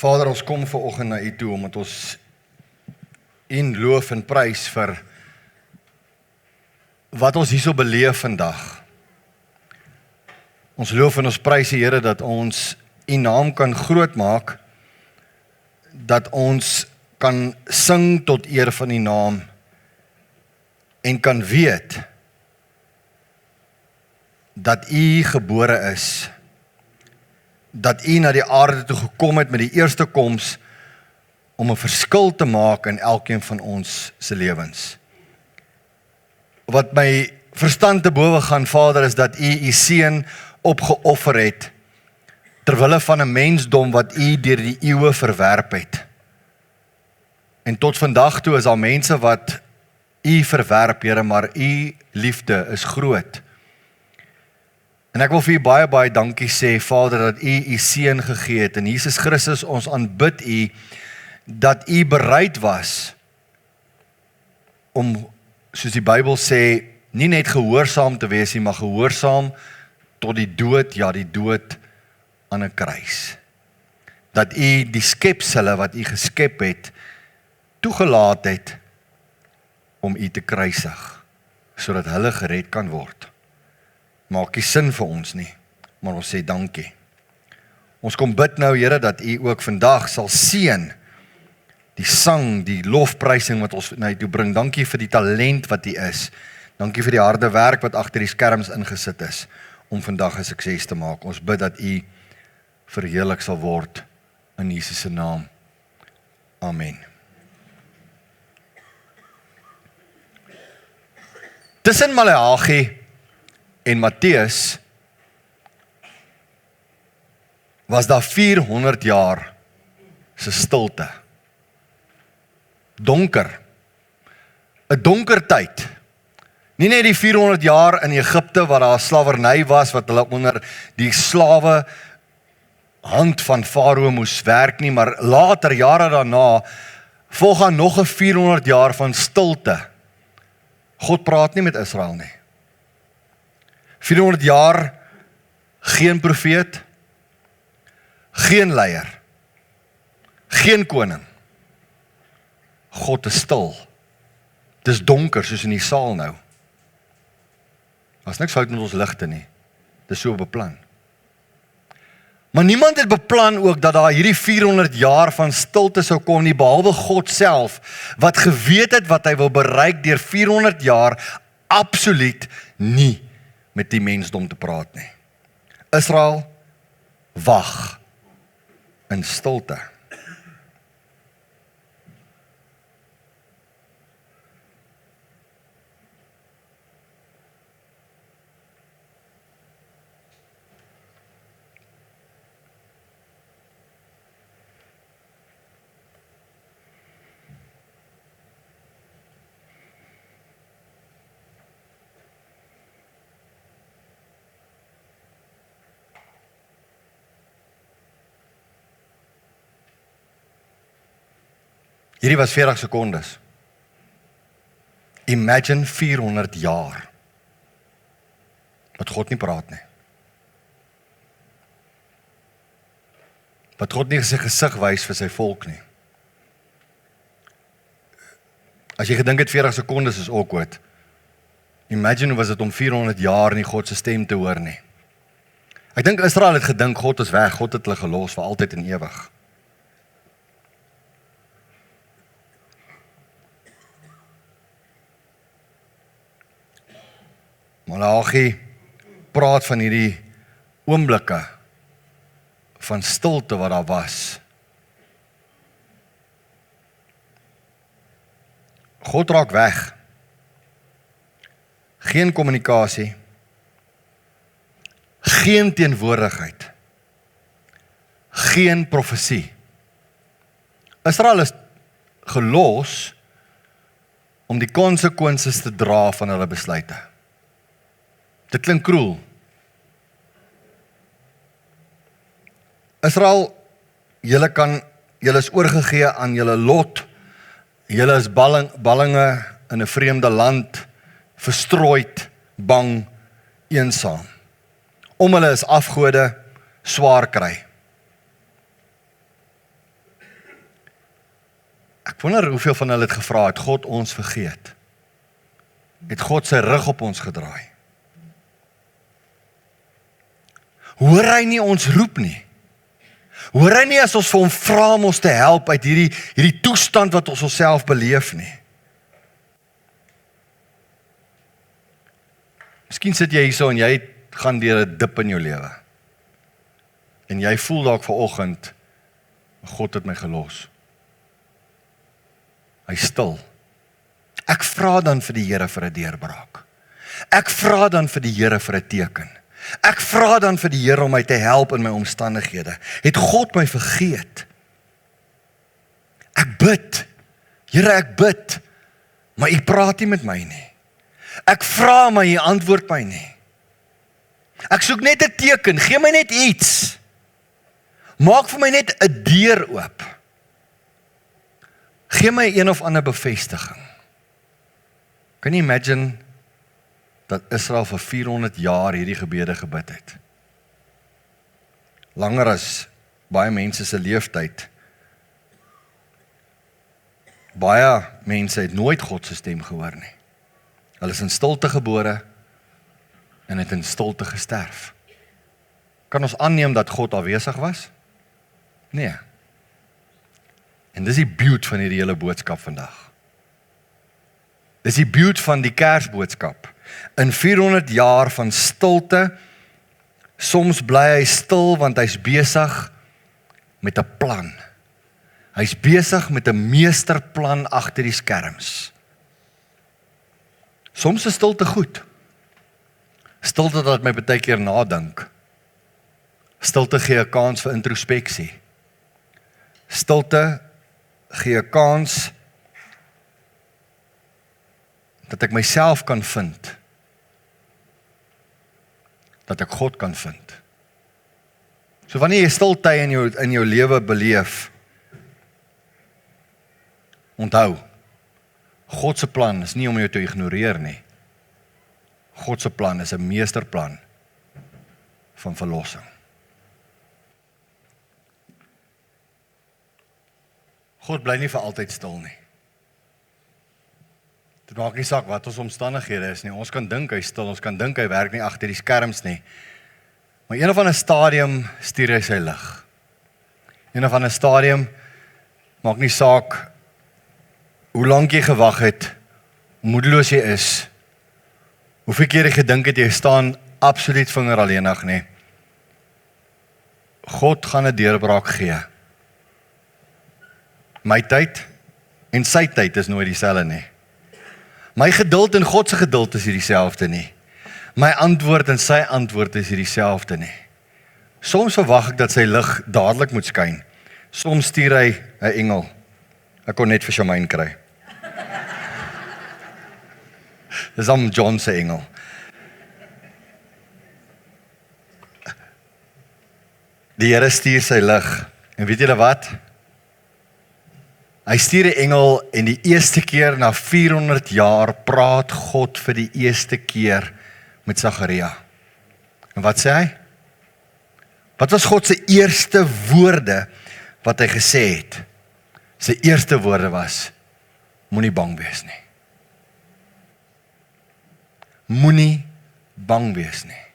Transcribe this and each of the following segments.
Vader, ons kom vanoggend na U toe, omdat ons U loof en prys vir wat ons hierso beleef vandag. Ons loof en ons prys die Here dat ons U naam kan groot maak, dat ons kan sing tot eer van U naam, en kan weet dat U gebore is, dat U na die aarde toe gekom het met die eerste koms om 'n verskil te maak in elkeen van ons se lewens. Wat my verstand te bowe gaan, Vader, is dat U seun opgeoffer het terwille van 'n mensdom wat U deur die eeue verwerp het. En tot vandag toe is daar mense wat U verwerp, Here, maar U liefde is groot. En ek wil vir U baie, baie dankie sê, Vader, dat U seun gegee het. En Jesus Christus, ons aanbid U, dat U bereid was om, soos die Bybel sê, nie net gehoorsaam te wees nie, maar gehoorsaam tot die dood, ja, die dood aan 'n kruis. Dat U die skepsele wat U geskep het, toegelaat het om U te kruisig, sodat hulle gered kan word. Maak nie sin vir ons nie, maar ons sê dankie. Ons kom bid nou, Here, dat U ook vandag sal seën die sang, die lofprysing wat ons na U toe bring. Dankie vir die talent wat U is. Dankie vir die harde werk wat agter die skerms ingesit is, om vandag 'n sukses te maak. Ons bid dat U verheerlik sal word in Jesus se naam. Amen. Tussen Maleagi en Matteus was daar 400 jaar se stilte. Donker. 'n donker tyd. Nie net die 400 jaar in Egipte waar daar slawerny was, wat hulle onder die slawe hand van Farao moes werk nie, maar later, jare daarna, volg daar nog 'n 400 jaar van stilte. God praat nie met Israel nie. 400 jaar, geen profeet, geen leier, geen koning. God is stil. Dis donker soos in die saal nou. Daar's niks fout met ons ligte nie. Dis so beplan. Maar niemand het beplan ook dat daar hierdie 400 jaar van stilte sou kom nie, behalwe God self, wat geweet het wat hy wil bereik deur 400 jaar absoluut nie met die mensdom te praat nie. Israel wag in stilte. Hierdie was 40 sekondes. Imagine 400 jaar wat God nie praat nie. Wat God nie sy gesig wys vir sy volk nie. As jy gedink het 40 sekondes is awkward, imagine hoe was dit om 400 jaar nie God se stem te hoor nie. Ek dink Israel het gedink God is weg, God het hulle gelos vir altyd en ewig. Maleagi praat van hierdie oomblikke van stilte wat daar was. God raak weg. Geen kommunikasie. Geen teenwoordigheid. Geen profesie. Israel is gelos om die konsekwensies te dra van hulle besluite. Dit klink cruel. Israel, julle is oorgegee aan julle lot. Julle is ballinge in 'n vreemde land, verstrooid, bang, eensaam. Om hulle is afgode, swaar kry. Ek wonder hoeveel van hulle het gevra, het God ons vergeet? Het God sy rug op ons gedraai? Hoor hy nie ons roep nie? Hoor hy nie as ons vir hom vra om ons te help uit hierdie toestand wat ons onsself beleef nie? Miskien sit jy hierso en jy gaan deur 'n dip in jou lewe. En jy voel dalk vanoggend, God het my gelos. Hy stil. Ek vra dan vir die Here vir 'n deurbraak. Ek vra dan vir die Here vir 'n teken. Ek vra dan vir die Here om my te help in my omstandighede. Het God my vergeet? Ek bid. Here, ek bid. Maar U praat nie met my nie. Ek vra, maar U antwoord my nie. Ek soek net 'n teken, gee my net iets. Maak vir my net 'n deur oop. Gee my een of ander bevestiging. Kan jy imagine dat Israel vir 400 jaar hierdie gebede gebid het? Langer as baie mense se leeftyd. Baie mense het nooit God se stem gehoor nie. Hulle is in stilte gebore en het in stilte gesterf. Kan ons aanneem dat God afwesig was? Nee. En dis die beauty van hierdie hele boodskap vandag. Dis die beauty van die Kersboodskap. In 400 jaar van stilte, soms bly hy stil want hy's besig met 'n plan. Hy's besig met 'n meesterplan agter die skerms. Soms is stilte goed. Stilte laat my baie keer nadink. Stilte gee 'n kans vir introspeksie. Stilte gee 'n kans dat ek myself kan vind. Dat ek God kan vind. So wanneer jy stilte in jou lewe beleef, onthou, God se plan is nie om jou te ignoreer nie. God se plan is 'n meesterplan van verlossing. God bly nie vir altyd stil nie. Dit maak nie saak wat ons omstandighede is nie. Ons kan dink hy stil, ons kan dink hy werk nie agter die skerms nie. Maar een of ander stadium stuur hy sy lig. Een of ander stadium maak nie saak hoe lank jy gewag het, hoe moedeloos jy is, hoeveel keer jy gedink het jy staan absoluut vinger alleenig nie. God gaan 'n deurbraak gee. My tyd en sy tyd is nooit dieselfde nie. My geduld en God se geduld is nie dieselfde nie. My antwoord en sy antwoord is nie dieselfde nie. Soms verwag ek dat sy lig dadelik moet skyn. Soms stuur hy 'n engel. Ek kon net vir Shamaine kry. Dis om John se engel. Die Here stuur sy lig. En weet julle wat? Hy stuur 'n engel en die eerste keer na 400 jaar praat God vir die eerste keer met Sagaria. En wat sê hy? Wat was God se eerste woorde wat hy gesê het? Sy eerste woorde was, moenie bang wees nie. Moenie bang wees nie.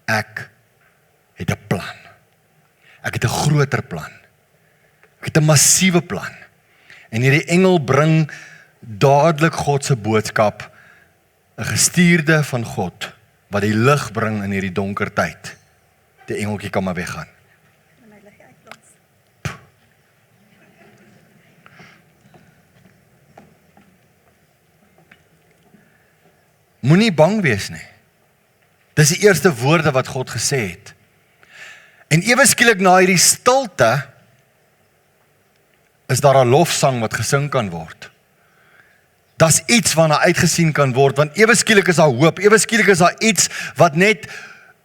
Ek het 'n plan. Ek het 'n groter plan. Ek het 'n massiewe plan. En hierdie engel bring dadelik God se boodskap, 'n gestuurde van God, wat die lig bring in hierdie donker tyd. Die engeltjie kan maar weggaan. Moenie bang wees nie. Dis die eerste woorde wat God gesê het. En ewe skielik na hierdie stilte, is daar 'n lofsang wat gesing kan word. Daar's iets waarna uitgesien kan word, want ewe skielik is daar hoop, ewe skielik is daar iets wat net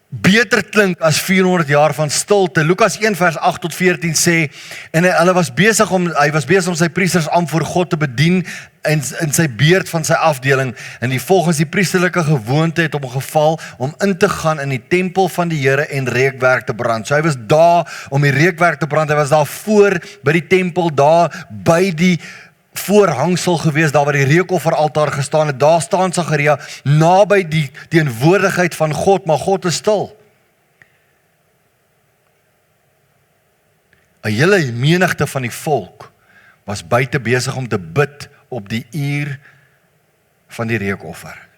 beter klink as 400 jaar van stilte. Lukas 1 vers 8 tot 14 sê, en hy was besig om sy priesters aan voor God te bedien in sy beurt van sy afdeling, en volgens die priesterlike gewoonte het hom geval om in te gaan in die tempel van die Here en reukwerk te brand. So hy was daar om die reukwerk te brand, hy was daar voor by die tempel, daar by die voorhangsel gewees, daar waar die reukofferaltaar gestaan het. Daar staan Sagaria naby die teenwoordigheid van God, maar God is stil. 'n hele menigte van die volk was buite besig om te bid op die uur van die reukoffer.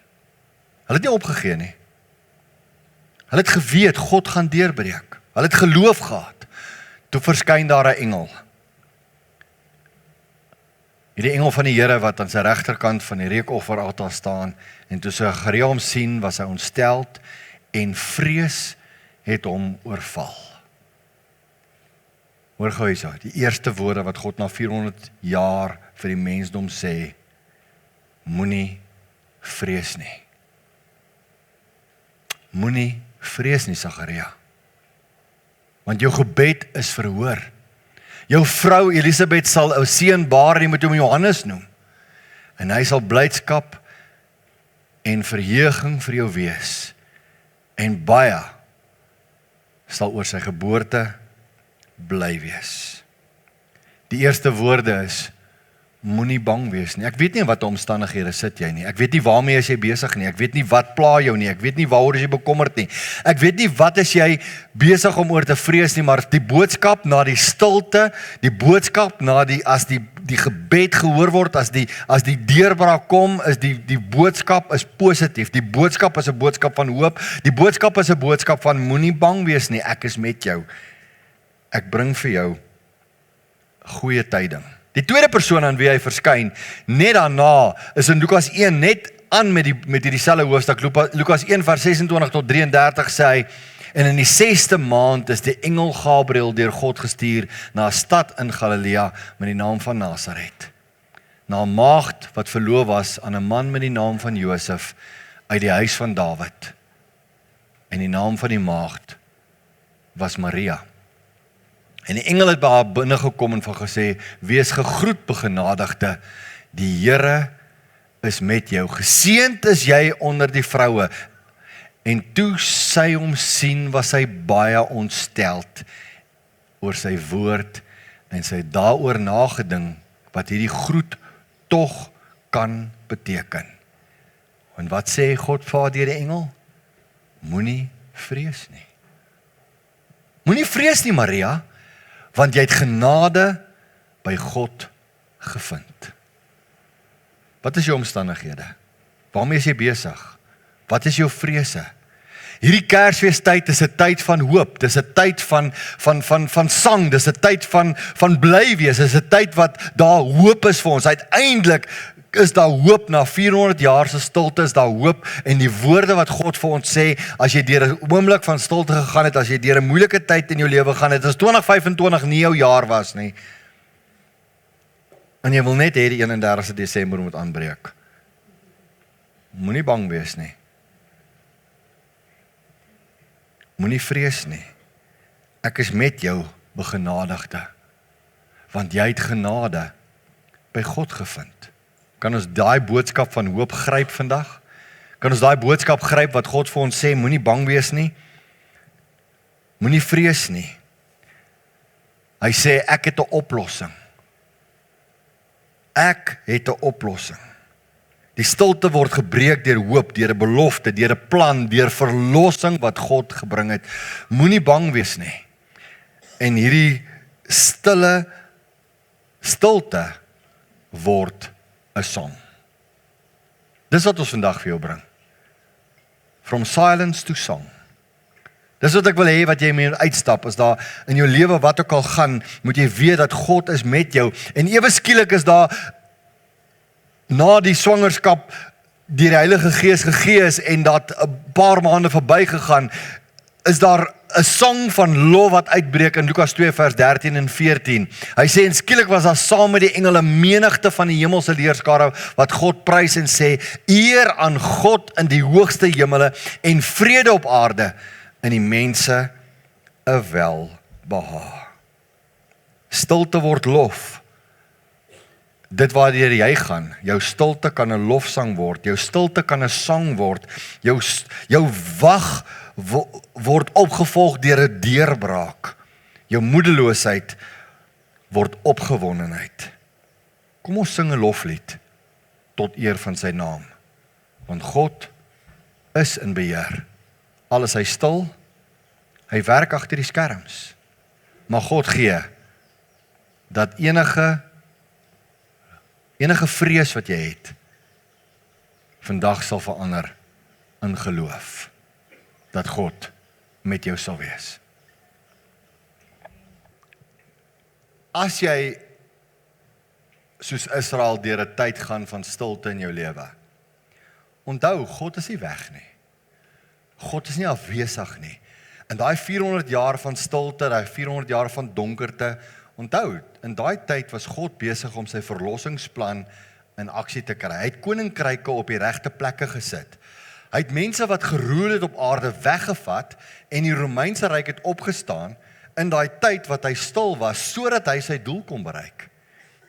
Hulle het nie opgegee nie. Hulle het geweet God gaan deurbreek. Hulle het geloof gehad. Toe verskyn daar 'n engel. Die engel van die Here wat aan sy regterkant van die reukofferaltaar staan, en toe Sagaria hom sien, was hy ontsteld en vrees het hom oorval. Hoor gou hierso, die eerste woorde wat God na 400 jaar vir die mensdom sê, moenie vrees nie. Moenie vrees nie, Sagaria. Want jou gebed is verhoor. Jou vrou Elisabeth sal 'n seun baar en jy moet hom Johannes noem. En hy sal blydskap en verheuging vir jou wees. En baie sal oor sy geboorte bly wees. Die eerste woorde is, moenie bang wees nie. Ek weet nie in watter omstandighede sit jy nie. Ek weet nie waarmee is jy besig nie. Ek weet nie wat pla jou nie. Ek weet nie waaroor is jy bekommerd nie. Ek weet nie wat is jy besig om oor te vrees nie, maar die boodskap na die stilte, die boodskap na as die gebed gehoor word, as die deurbraak kom, is die boodskap is positief. Die boodskap is 'n boodskap van hoop. Die boodskap is 'n boodskap van moenie bang wees nie. Ek is met jou. Ek bring vir jou goeie tyding. Die tweede persoon aan wie hy verskyn, net daarna, is in Lukas 1, net aan met hierdie selfde hoofstuk. Lukas 1 vers 26 tot 33 sê hy, en in die 6de maand is die engel Gabriël deur God gestuur na 'n stad in Galilea met die naam van Nasaret, na 'n maagd wat verloof was aan 'n man met die naam van Josef uit die huis van Dawid. En die naam van die maagd was Maria. En die engel het by haar binnegekom en van gesê, wees gegroet, begenadigde, die Here is met jou. Geseënd is jy onder die vroue. En toe sy hom sien, was sy baie ontsteld oor sy woord, en sy het daaroor nagedink wat hierdie groet tog kan beteken. En wat sê God vir deur die engel? Moenie vrees nie. Moenie vrees nie, Maria, want jy het genade by God gevind. Wat is jou omstandighede? Waarmee is jy besig? Wat is jou vrese? Hierdie Kersfeestyd is 'n tyd van hoop, dis 'n tyd van sang, dis 'n tyd van bly wees, dis 'n tyd wat daar hoop is vir ons. Uiteindelik is daar hoop na 400 jaar se stilte, is daar hoop, en die woorde wat God vir ons sê, as jy deur 'n oomblik van stilte gegaan het, as jy deur 'n moeilike tyd in jou lewe gaan het, as 2025 nie jou jaar was nie, en jy wil net hê die 31 Desember moet aanbreek. Moenie bang wees nie. Moenie vrees nie. Ek is met jou, begenadigde, want jy het genade by God gevind. Kan ons daai boodskap van hoop gryp vandag? Kan ons daai boodskap gryp wat God vir ons sê, moenie bang wees nie, moenie vrees nie. Hy sê, ek het 'n oplossing. Ek het 'n oplossing. Die stilte word gebreek deur hoop, deur 'n belofte, deur 'n plan, deur verlossing wat God gebring het. Moenie bang wees nie. En hierdie stilte word 'n song. Dis wat ons vandag vir jou bring. From silence to song. Dis wat ek wil hê wat jy mee uitstap, as daar in jou lewe wat ook al gaan, moet jy weet dat God is met jou. En ewe skielik is daar, na die swangerskap, deur die Heilige Gees gegee is, en dat 'n paar maande verby gegaan, is daar 'n sang van lof wat uitbreek in Lukas 2 vers 13 en 14. Hy sê, en skielik was daar saam met die engele menigte van die hemelse leerskare wat God prys en sê, eer aan God in die hoogste hemele en vrede op aarde in die mense 'n welbehae. Stilte word lof. Dit waardeur jy gaan, jou stilte kan 'n lofsang word, jou stilte kan 'n sang word, jou wag word opgevolg deur 'n deurbraak. Jou moedeloosheid word opgewondenheid. Kom ons sing 'n loflied tot eer van sy naam. Want God is in beheer. Al is hy stil, hy werk agter die skerms. Maar God gee dat enige vrees wat jy het, vandag sal verander in geloof. Dat God met jou sal wees. As jy soos Israel deur 'n tyd gaan van stilte in jou lewe, onthou, God is nie weg nie. God is nie afwesig nie. In daai 400 jaar van stilte, daai 400 jaar van donkerte, onthou, in daai tyd was God besig om sy verlossingsplan in aksie te kry. Hy het koninkryke op die regte plekke gesit. Hy het mense wat geroer het op aarde weggevat en die Romeinse ryk het opgestaan in daai tyd wat hy stil was, sodat hy sy doel kon bereik.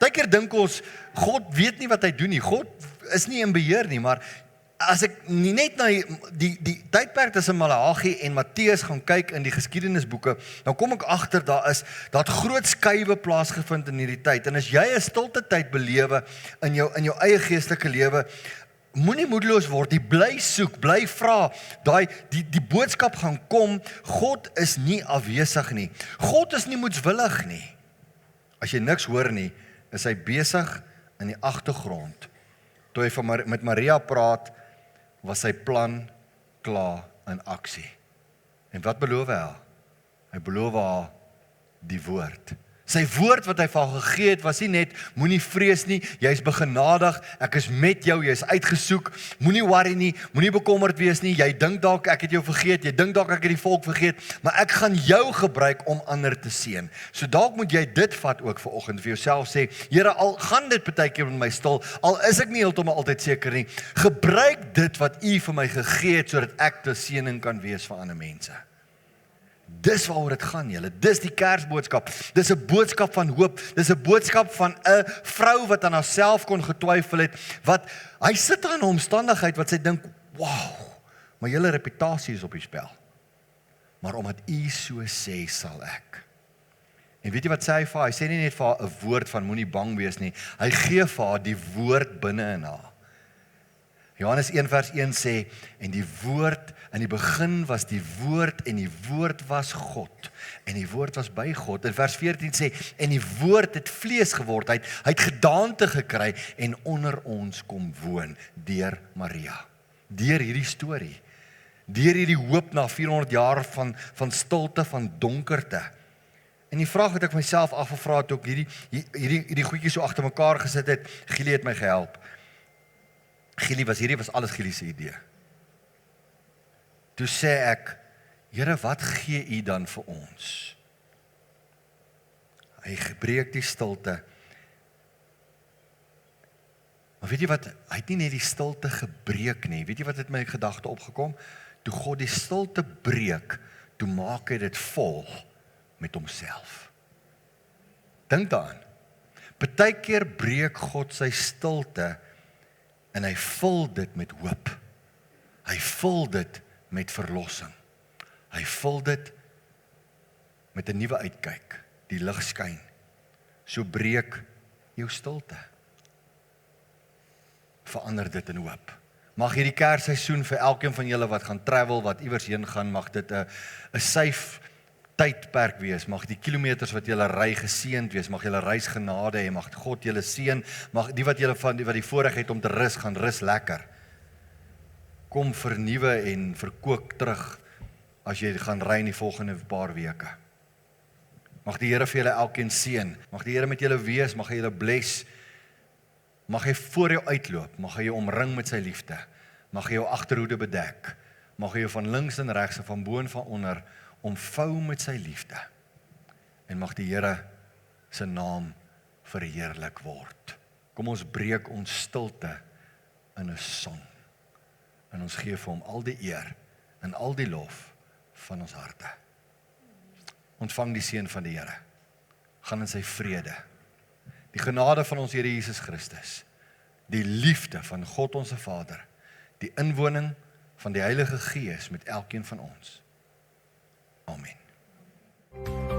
Partykeer dink ons, God weet nie wat hy doen nie, God is nie in beheer nie, maar as ek nie net na die tydperk tussen Maleagi en Matteus gaan kyk in die geskiedenisboeke, dan kom ek agter daar het groot skuwe plaasgevind in hierdie tyd. En as jy 'n stilte tyd belewe in jou eie geestelike lewe, moenie moedeloos word, jy bly soek, bly vra, die boodskap gaan kom, God is nie afwesig nie. God is nie moedswillig nie. As jy niks hoor nie, is hy besig in die agtergrond. Toe hy met Maria praat, was sy plan klaar in aksie. En wat beloof hy haar? Hy beloof haar die woord. Sy woord wat hy vir haar gegee het, was nie net, moenie vrees nie, jy is begenadig, ek is met jou, jy is uitgesoek, moenie worry nie, moenie bekommerd wees nie, jy dink dalk ek het jou vergeet, jy dink dalk ek het die volk vergeet, maar ek gaan jou gebruik om ander te seën. So dalk moet jy dit vat ook vanoggend vir jouself sê, Here, al gaan dit partykeer met my stil, al is ek nie heeltemal altyd seker nie, gebruik dit wat U vir my gegee het, sodat ek 'n seëning kan wees vir ander mense. Dis waaroor dit gaan, julle. Dis die Kersboodskap. Dis 'n boodskap van hoop. Dis 'n boodskap van 'n vrou wat aan haarself kon getwyfel het, wat hy sit aan 'n omstandigheid wat sy dink, wow, my hele reputasie is op die spel. Maar omdat U so sê, sal ek. En weet jy wat sê hy vir haar? Hy sê nie net vir haar 'n woord van moenie bang wees nie. Hy gee vir haar die woord binne in haar. Johannes 1 vers 1 sê, en die woord, in die begin was die woord, en die woord was God, en die woord was by God. In vers 14 sê, en die woord het vlees geword, hy het gedaante gekry, en onder ons kom woon, deur Maria. Deur hierdie storie, deur hierdie hoop na 400 jaar van stilte, van donkerte. En die vraag wat ek myself afgevra het, ook hierdie goedjies so agter mekaar gesit het, Gielie het my gehelp. Hierdie was alles Gielie se idee. Toe sê ek, Here, wat gee U dan vir ons? Hy gebreek die stilte. Maar weet jy wat, hy het nie net die stilte gebreek nie. Weet jy wat het my gedagte opgekom? Toe God die stilte breek, toe maak hy dit vol met homself. Dink daaraan. Partykeer breek God sy stilte en hy vul dit met hoop. Hy vul dit met verlossing. Hy vul dit met 'n nuwe uitkyk. Die lig skyn. So breek jou stilte. Verander dit in hoop. Mag hierdie Kersseisoen vir elkeen van julle wat gaan travel, wat iewers heen gaan, mag dit 'n safe tydperk wees. Mag die kilometers wat julle ry geseënd wees. Mag julle reis genade hê. Mag God julle seën. Mag die wat die voorreg het om te rus, gaan rus lekker. Kom vernuwe en verkoop terug as jy gaan ry in die volgende paar weke. Mag die Here vir julle elkeen seën. Mag die Here met julle wees. Mag hy julle bless. Mag hy voor jou uitloop. Mag hy jou omring met sy liefde. Mag hy jou agterhoede bedek. Mag hy jou van links en regs en van bo en van onder omvou met sy liefde. En mag die Here se naam verheerlik word. Kom ons breek ons stilte in 'n sang. En ons gee vir hom al die eer en al die lof van ons harte. Ontvang die seën van die Here. Gaan in sy vrede. Die genade van ons Here Jesus Christus, die liefde van God ons Vader, die inwoning van die Heilige Gees met elkeen van ons. Amen.